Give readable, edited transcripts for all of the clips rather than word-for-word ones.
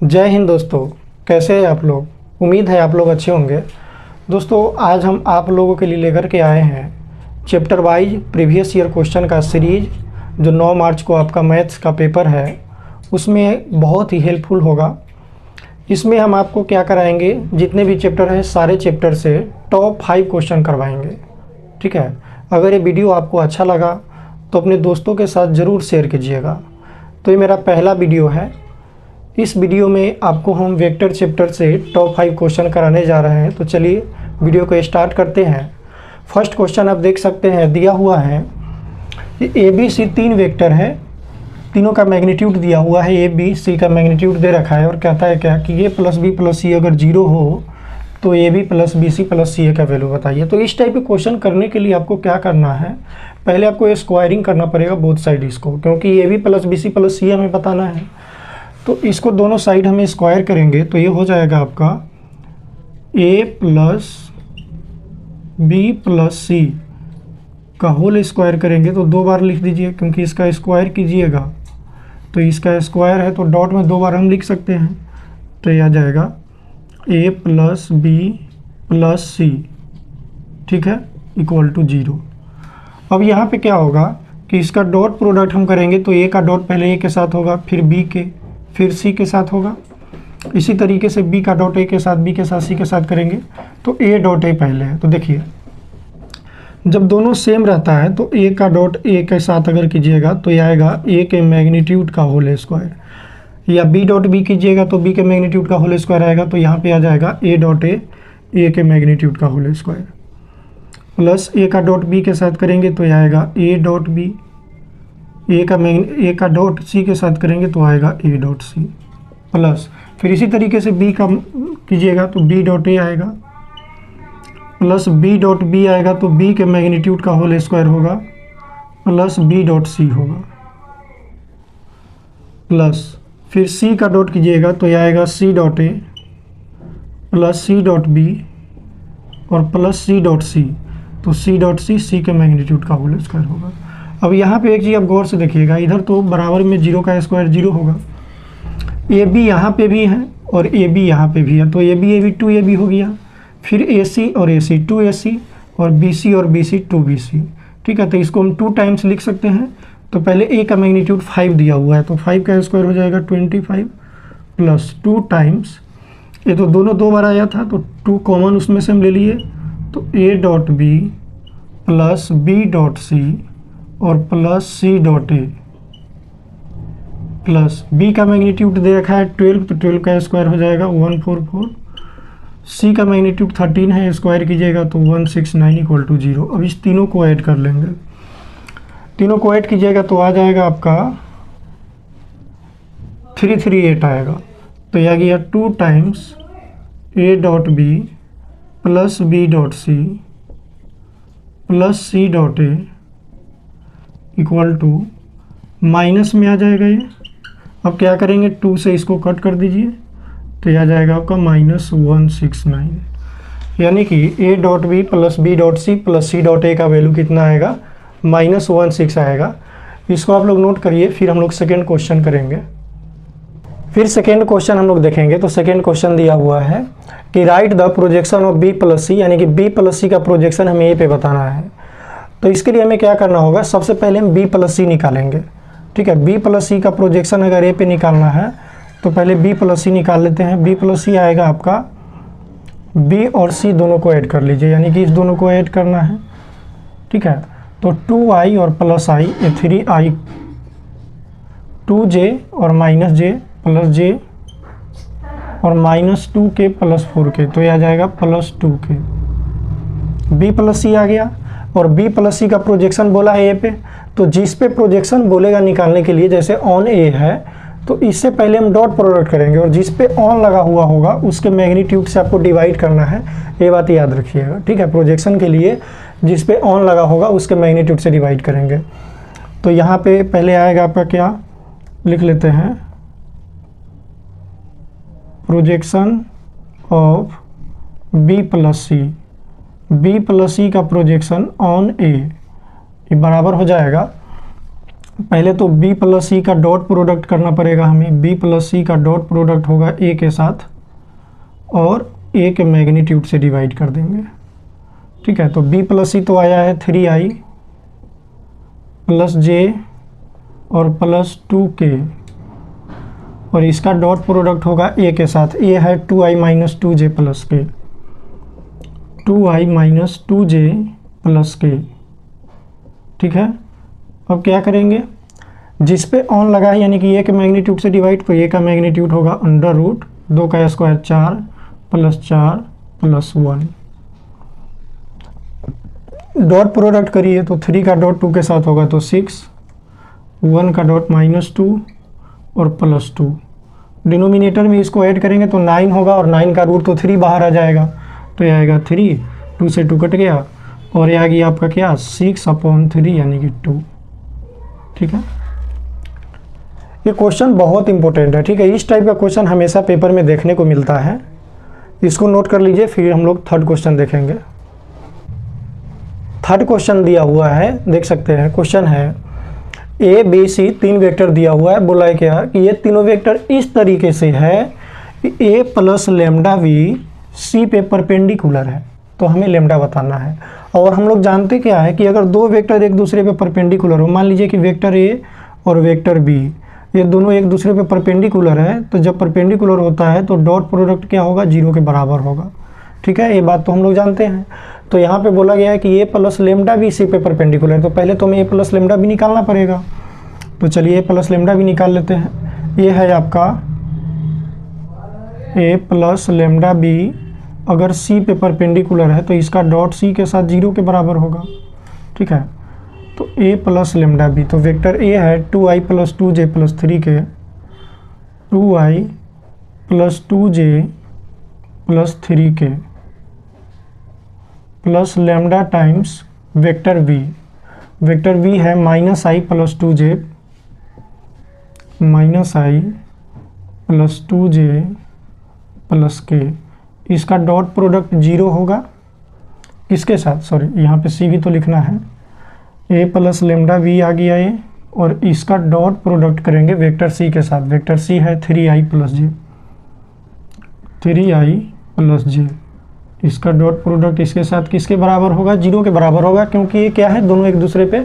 जय हिंद दोस्तों, कैसे हैं आप लोग। उम्मीद है आप लोग अच्छे होंगे। दोस्तों आज हम आप लोगों के लिए लेकर के आए हैं chapter wise previous year question का सीरीज, जो 9 मार्च को आपका मैथ्स का पेपर है उसमें बहुत ही हेल्पफुल होगा। इसमें हम आपको क्या कराएंगे, जितने भी चैप्टर हैं सारे चैप्टर से टॉप 5 क्वेश्चन करवाएंगे। ठीक है, अगर ये वीडियो आपको अच्छा लगा तो अपने दोस्तों के साथ ज़रूर शेयर कीजिएगा। तो ये मेरा पहला वीडियो है। इस वीडियो में आपको हम वेक्टर चैप्टर से टॉप 5 क्वेश्चन कराने जा रहे हैं। तो चलिए वीडियो को स्टार्ट करते हैं। फर्स्ट क्वेश्चन आप देख सकते हैं, दिया हुआ है कि ए बी सी 3 वेक्टर है, तीनों का मैग्नीट्यूड दिया हुआ है। ए बी सी का मैग्नीट्यूड दे रखा है और कहता है क्या कि A plus B plus C अगर 0 हो तो A B plus B C plus C A का वैल्यू बताइए। तो इस टाइप के क्वेश्चन करने के लिए आपको क्या करना है, पहले आपको स्क्वायरिंग करना पड़ेगा बोथ साइड इसको, क्योंकि A B plus B C plus C हमें बताना है। तो इसको दोनों साइड हमें स्क्वायर करेंगे तो ये हो जाएगा आपका a plus B plus C का होल स्क्वायर करेंगे तो 2 बार लिख दीजिए, क्योंकि इसका स्क्वायर कीजिएगा तो इसका स्क्वायर है तो डॉट में 2 बार हम लिख सकते हैं। तो ये आ जाएगा a प्लस बी प्लस सी, ठीक है, इक्वल टू 0। अब यहाँ पे क्या होगा कि इसका डॉट प्रोडक्ट हम करेंगे तो a का डॉट पहले a के साथ होगा, फिर b के, फिर c के साथ होगा। इसी तरीके से b का डॉट a के साथ, b के साथ c के साथ करेंगे तो a डॉट a पहले है। तो देखिए जब दोनों सेम रहता है तो a का डॉट a के साथ अगर कीजिएगा तो ये आएगा a के मैग्नीट्यूड का होल स्क्वायर, या b डॉट b कीजिएगा तो b के मैग्नीट्यूड का होल स्क्वायर आएगा। तो यहाँ पे आ जाएगा a डॉट a के मैग्नीट्यूड का होल स्क्वायर, प्लस a का डॉट b के साथ करेंगे तो यह आएगा a डॉट b, a का डॉट c के साथ करेंगे तो आएगा a डॉट c, प्लस फिर इसी तरीके से b का कीजिएगा तो b डॉट a आएगा, प्लस b डॉट b आएगा तो b के मैग्नीट्यूड का होल स्क्वायर होगा, प्लस b डॉट c होगा, प्लस फिर c का डॉट कीजिएगा तो यह आएगा c dot a plus c dot b और प्लस c डॉट c, तो c डॉट c के मैग्नीट्यूड का होल स्क्वायर होगा। अब यहाँ पे एक चीज़ आप गौर से देखिएगा, इधर तो बराबर में 0 का स्क्वायर 0 होगा, ए बी यहाँ पे भी है और ए बी यहाँ पे भी है, तो ए बी 2 ए बी हो गया, फिर ए सी और ए सी 2 ए सी और बी सी और बी सी 2 बी सी। ठीक है, तो इसको हम 2 टाइम्स लिख सकते हैं। तो पहले ए का मैग्नीट्यूड 5 दिया हुआ है तो 5 का स्क्वायर हो जाएगा 25 प्लस 2 टाइम्स, ये तो दोनों 2 बार आया था तो 2 कॉमन उसमें से हम ले लिए, तो A dot B plus B dot C और plus C dot A, plus B का मैग्नीट्यूड दे रखा है 12 तो 12 का स्क्वायर हो जाएगा 144, सी का मैग्नीट्यूड 13 है, स्क्वायर कीजिएगा तो 169 इक्वल टू 0। अब इस तीनों को ऐड कर लेंगे, तीनों को ऐड कीजिएगा तो आ जाएगा आपका 338 आएगा। तो यह गया 2 times A dot B plus B dot C plus C dot A equal to, minus में आ जाएगा ये। अब क्या करेंगे, 2 से इसको कट कर दीजिए तो यह आ जाएगा आपका -169, यानी कि A dot B plus B dot C plus C dot A का वैल्यू कितना आएगा, -16 आएगा। इसको आप लोग नोट करिए, फिर हम लोग सेकेंड क्वेश्चन करेंगे। फिर सेकेंड क्वेश्चन हम लोग देखेंगे। तो सेकेंड क्वेश्चन दिया हुआ है कि right the projection of B plus C, यानी कि बी प्लस सी का प्रोजेक्शन हमें ए पे बताना है। तो इसके लिए हमें क्या करना होगा, सबसे पहले हम बी प्लस सी निकालेंगे। ठीक है, बी प्लस सी का प्रोजेक्शन अगर ए पे निकालना है तो पहले बी प्लस सी निकाल लेते हैं। बी प्लस सी आएगा आपका, बी और सी दोनों को ऐड कर लीजिए, यानी कि इस दोनों को ऐड करना है। ठीक है, तो 2i और प्लस आई, ये 3i, 2j और माइनस जे प्लस जे और -2k प्लस 4k, तो ये आ जाएगा +2k। बी प्लस सी आ गया और बी प्लस सी का प्रोजेक्शन बोला है ए पे, तो जिस पे प्रोजेक्शन बोलेगा निकालने के लिए, जैसे ऑन ए है तो इससे पहले हम डॉट प्रोडक्ट करेंगे और जिस पे ऑन लगा हुआ होगा उसके मैग्नीट्यूड से आपको डिवाइड करना है, ये बात याद रखिएगा। ठीक है, प्रोजेक्शन के लिए जिस पे ऑन लगा होगा उसके मैग्नीट्यूड से डिवाइड करेंगे। तो यहाँ पे पहले आएगा आपका क्या, लिख लेते हैं, projection of B plus C, B plus C का प्रोजेक्शन ऑन ए, ये बराबर हो जाएगा पहले तो b प्लस सी का डॉट प्रोडक्ट करना पड़ेगा हमें। b प्लस सी का डॉट प्रोडक्ट होगा a के साथ और a के मैग्नीट्यूड से डिवाइड कर देंगे। ठीक है, तो b प्लस सी तो आया है 3i प्लस जे और प्लस 2k, और इसका डॉट प्रोडक्ट होगा a के साथ। a है 2i minus 2j plus k, 2i minus 2j plus k। ठीक है, अब क्या करेंगे, जिस पे ऑन लगा है यानी कि a के मैग्नीट्यूड से डिवाइड, तो a का मैग्नीट्यूड होगा अंडर रूट 2 का square 4 plus 4 plus 1। Dot product करिए तो 3 का डॉट 2 के साथ होगा तो 6, 1 का डॉट माइनस 2 और प्लस 2। डिनोमिनेटर में इसको ऐड करेंगे तो 9 होगा और 9 का रूट तो 3 बाहर आ जाएगा, तो ये आएगा 3, 2 से 2 कट गया और ये आ गया आपका क्या 6/3 यानी कि 2। ठीक है, ये क्वेश्चन बहुत इंपॉर्टेंट है। ठीक है, इस टाइप का क्वेश्चन हमेशा पेपर में देखने को मिलता है, इसको नोट कर लीजिए। फिर हम लोग थर्ड क्वेश्चन देखेंगे। थर्ड क्वेश्चन दिया हुआ है, देख सकते हैं। क्वेश्चन है ए बी सी 3 वेक्टर दिया हुआ है। बोला है क्या कि ये तीनों वेक्टर इस तरीके से है कि ए प्लस लेमडा वी सी पे परपेंडिकुलर है, तो हमें लेमडा बताना है। और हम लोग जानते क्या है कि अगर दो वेक्टर एक दूसरे पे परपेंडिकुलर हो, मान लीजिए कि वेक्टर ए और वेक्टर बी ये दोनों एक दूसरे पे परपेंडिकुलर है, तो जब परपेंडिकुलर होता है तो डॉट प्रोडक्ट क्या होगा, 0 के बराबर होगा। ठीक है, ये बात तो हम लोग जानते हैं। तो यहाँ पे बोला गया है कि ए प्लस लेमडा भी सी पे परपेंडिकुलर है, तो पहले तो हमें ए प्लस लेमडा भी निकालना पड़ेगा। तो चलिए ए प्लस लेमडा भी निकाल लेते हैं। ये है आपका ए प्लस लेमडा बी, अगर सी पे परपेंडिकुलर है तो इसका डॉट सी के साथ 0 के बराबर होगा। ठीक है, तो ए प्लस लेमडा बी, तो वेक्टर ए है 2i plus 2j plus 3k, 2i plus 2j plus 3k plus lambda times vector V. Vector V है minus I plus 2j minus I plus 2j plus k। इसका dot product 0 होगा इसके साथ, sorry यहाँ पे सी भी तो लिखना है। ए प्लस लेमडा वी आ गया ये, और इसका डॉट प्रोडक्ट करेंगे वेक्टर सी के साथ। वेक्टर सी है 3i प्लस जे, 3i प्लस जे। इसका डॉट प्रोडक्ट इसके साथ किसके बराबर होगा, 0 के बराबर होगा, क्योंकि ये क्या है, दोनों एक दूसरे पे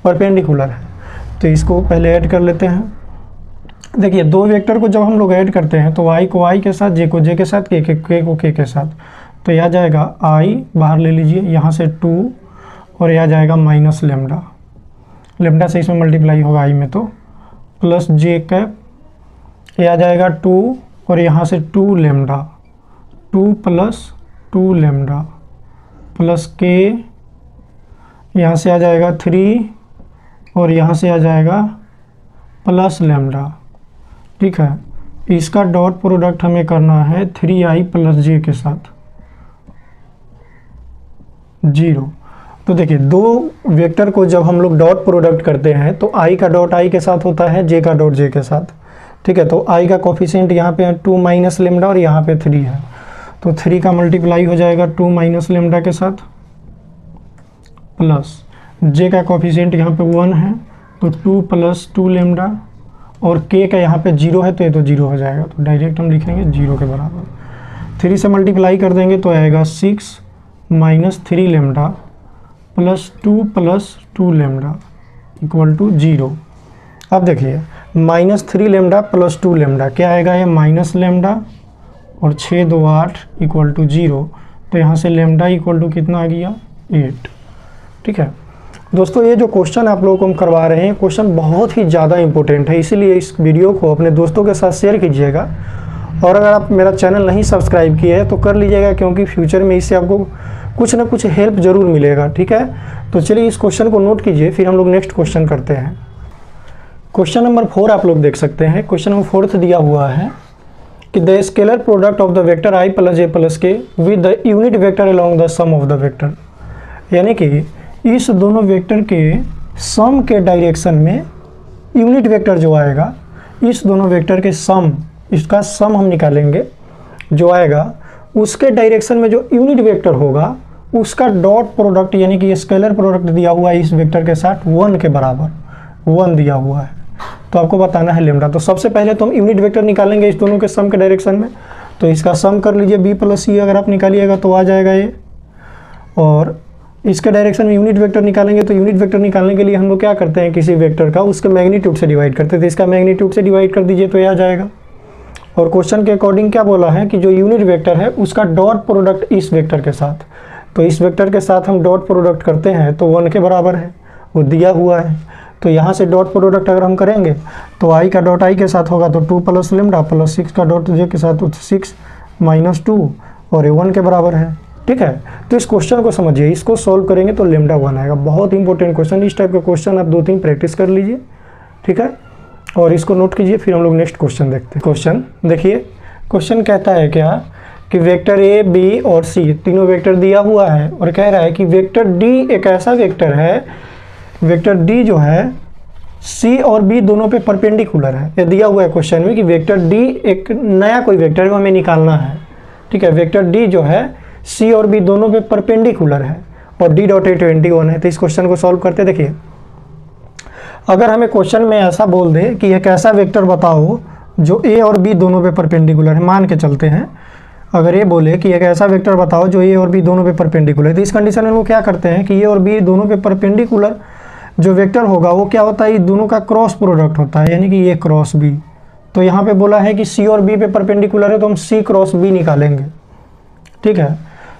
परपेंडिकुलर है। तो इसको पहले ऐड कर लेते हैं। देखिए, दो वेक्टर को जब हम लोग ऐड करते हैं तो y को y के साथ, j को j के साथ, k को k के साथ, तो यह आ जाएगा i बाहर ले लीजिए, यहाँ से 2 और यह आ जाएगा माइनस लेमडा। लेमडा से इसमें मल्टीप्लाई होगा i में, तो प्लस j कैप, यह आ जाएगा 2 और यहाँ से 2 lambda, 2 plus 2 lambda plus k, यहाँ से आ जाएगा 3 और यहाँ से आ जाएगा प्लस लेमडा। ठीक है, इसका डॉट प्रोडक्ट हमें करना है 3i प्लस j के साथ 0। तो देखिए, दो वेक्टर को जब हम लोग डॉट प्रोडक्ट करते हैं तो i का डॉट i के साथ होता है, j का डॉट j के साथ। ठीक है, तो i का कोफिशिएंट यहाँ पे है 2 माइनस लेमडा और यहाँ पे 3 है, तो 3 का मल्टीप्लाई हो जाएगा 2 माइनस लेमडा के साथ, प्लस j का कोफिशिएंट यहाँ पे 1 है तो 2 प्लस 2 लेमडा, और k का यहाँ पे 0 है तो ये तो 0 हो जाएगा, तो डायरेक्ट हम लिखेंगे 0 के बराबर। 3 से मल्टीप्लाई कर देंगे तो आएगा 6 minus 3 lambda plus 2 lambda equal to 0। अब देखिए, माइनस 3 लेमडा प्लस 2 लेमडा क्या आएगा, ये माइनस लेमडा और 6 2 8 इक्वल टू 0, तो यहाँ से लेमडा इक्वल टू कितना आ गया 8। ठीक है दोस्तों, ये जो क्वेश्चन आप लोगों को हम करवा रहे हैं, क्वेश्चन बहुत ही ज़्यादा इंपॉर्टेंट है, इसीलिए इस वीडियो को अपने दोस्तों के साथ शेयर कीजिएगा। और अगर आप मेरा चैनल नहीं सब्सक्राइब किए हैं तो कर लीजिएगा, क्योंकि फ्यूचर में इससे आपको कुछ ना कुछ हेल्प ज़रूर मिलेगा। ठीक है, तो चलिए इस क्वेश्चन को नोट कीजिए, फिर हम लोग नेक्स्ट क्वेश्चन करते हैं। क्वेश्चन नंबर 4 आप लोग देख सकते हैं। क्वेश्चन नंबर 4 दिया हुआ है कि the scalar product of the vector i plus j plus k with the unit vector along the sum of the vector, यानी कि इस दोनों वेक्टर के सम के डायरेक्शन में यूनिट वेक्टर जो आएगा, इस दोनों वेक्टर के सम, इसका सम हम निकालेंगे जो आएगा, उसके डायरेक्शन में जो यूनिट वेक्टर होगा उसका डॉट प्रोडक्ट यानी कि स्केलर प्रोडक्ट दिया हुआ है इस वेक्टर के साथ 1 के बराबर। 1 दिया हुआ है, तो आपको बताना है लेमडा। तो सबसे पहले तो हम यूनिट वेक्टर निकालेंगे इस दोनों के सम के डायरेक्शन में। तो इसका सम कर लीजिए b प्लस सी, अगर आप निकालिएगा तो आ जाएगा ये। और इसके डायरेक्शन में यूनिट वेक्टर निकालेंगे, तो यूनिट वेक्टर निकालने के लिए हम लोग क्या करते हैं, किसी वेक्टर का उसके मैग्नीट्यूड से डिवाइड करते हैं। तो इसका मैग्नीट्यूड से डिवाइड कर दीजिए तो ये आ जाएगा। और क्वेश्चन के अकॉर्डिंग क्या बोला है कि जो यूनिट वेक्टर है उसका डॉट प्रोडक्ट इस वेक्टर के साथ, तो इस वेक्टर के साथ हम डॉट प्रोडक्ट करते हैं तो 1 के बराबर है, वो दिया हुआ है। तो यहाँ से डॉट प्रोडक्ट अगर हम करेंगे तो i का डॉट i के साथ होगा तो 2 प्लस लेमडा प्लस 6 का डॉट j के साथ 6 माइनस 2 और ये 1 के बराबर है। ठीक है, तो इस क्वेश्चन को समझिए, इसको सॉल्व करेंगे तो लेमडा 1 आएगा। बहुत इंपॉर्टेंट क्वेश्चन, इस टाइप का क्वेश्चन आप 2-3 प्रैक्टिस कर लीजिए। ठीक है, और इसको नोट कीजिए, फिर हम लोग नेक्स्ट क्वेश्चन देखते हैं। क्वेश्चन देखिए, क्वेश्चन कहता है क्या कि वेक्टर ए, बी और सी तीनों वेक्टर दिया हुआ है और कह रहा है कि वेक्टर डी एक ऐसा वेक्टर है, वेक्टर डी जो है सी और बी दोनों पे परपेंडिकुलर है। ये दिया हुआ है क्वेश्चन में कि वेक्टर डी एक नया कोई वेक्टर है, हमें निकालना है। ठीक है, वेक्टर डी जो है सी और बी दोनों पे परपेंडिकुलर है और डी डॉट ए 21 है। तो इस क्वेश्चन को सॉल्व करते देखिए, अगर हमें क्वेश्चन में ऐसा बोल दे कि एक ऐसा वेक्टर बताओ जो ए और बी दोनों पे परपेंडिकुलर है, मान के चलते हैं अगर ये बोले कि एक ऐसा वेक्टर बताओ जो ए और बी दोनों पे परपेंडिकुलर है, तो इस कंडीशन में वो क्या करते हैं कि ए और बी दोनों पे परपेंडिकुलर जो वेक्टर होगा वो क्या होता है, ये दोनों का क्रॉस प्रोडक्ट होता है, यानी कि ये क्रॉस बी। तो यहाँ पे बोला है कि सी और बी पे परपेंडिकुलर है तो हम सी क्रॉस बी निकालेंगे। ठीक है,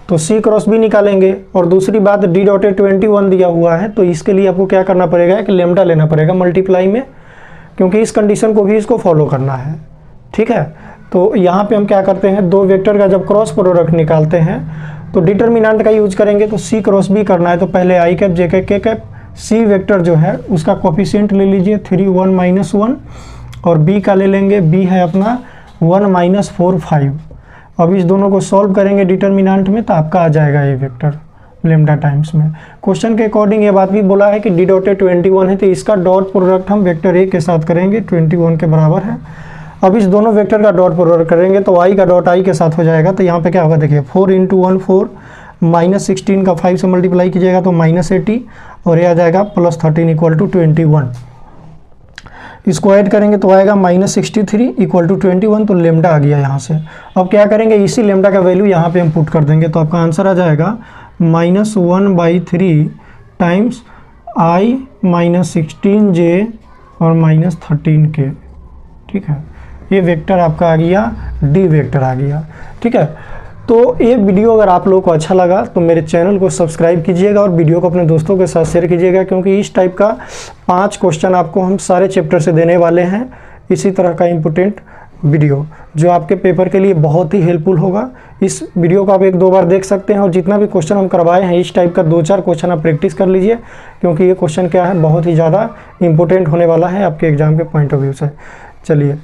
तो सी क्रॉस बी निकालेंगे। और दूसरी बात डी डॉट ए 21 दिया हुआ है, तो इसके लिए आपको क्या करना पड़ेगा कि लेमडा लेना पड़ेगा मल्टीप्लाई में, क्योंकि इस कंडीशन को भी इसको फॉलो करना है। ठीक है, तो यहाँ पे हम क्या करते हैं, दो वेक्टर का जब क्रॉस प्रोडक्ट निकालते हैं तो डिटर्मिनेंट का यूज करेंगे। तो सी क्रॉस बी करना है तो पहले आई कैप जे कैप के कैप, सी वेक्टर जो है उसका कोफिशिएंट ले लीजिए 3 1 -1 और बी का ले लेंगे, बी है अपना 1 - 4 5। अब इस दोनों को सॉल्व करेंगे डिटर्मिनेंट में तो आपका आ जाएगा ये वेक्टर लेमडा टाइम्स में। क्वेश्चन के अकॉर्डिंग ये बात भी बोला है कि डी डॉट ए 21 है तो इसका डॉट प्रोडक्ट हम वेक्टर ए के साथ करेंगे, 21 के बराबर है। अब इस दोनों वेक्टर का डॉट प्रोडक्ट करेंगे तो i का डॉट i के साथ हो जाएगा। तो यहाँ पे क्या होगा देखिए, 4 × 1 4 -16 का 5 से मल्टीप्लाई कीजिएगा तो -80 और ये आ जाएगा +13 = 21। इसको ऐड करेंगे तो आएगा -63 = 21, तो लेमडा आ गया यहाँ से। अब क्या करेंगे, इसी लेमडा का वैल्यू यहाँ पे हम पुट कर देंगे तो आपका आंसर आ जाएगा -1/3 टाइम्स i -16j और -13k। ठीक है, ये वेक्टर आपका आ गया, डी वेक्टर आ गया। ठीक है, तो ये वीडियो अगर आप लोगों को अच्छा लगा तो मेरे चैनल को सब्सक्राइब कीजिएगा और वीडियो को अपने दोस्तों के साथ शेयर कीजिएगा, क्योंकि इस टाइप का 5 क्वेश्चन आपको हम सारे चैप्टर से देने वाले हैं। इसी तरह का इम्पोर्टेंट वीडियो जो आपके पेपर के लिए बहुत ही हेल्पफुल होगा। इस वीडियो को आप 1-2 बार देख सकते हैं और जितना भी क्वेश्चन हम करवाए हैं इस टाइप का 2-4 क्वेश्चन आप प्रैक्टिस कर लीजिए, क्योंकि ये क्वेश्चन क्या है, बहुत ही ज़्यादा इंपॉर्टेंट होने वाला है आपके एग्जाम के पॉइंट ऑफ व्यू से। चलिए।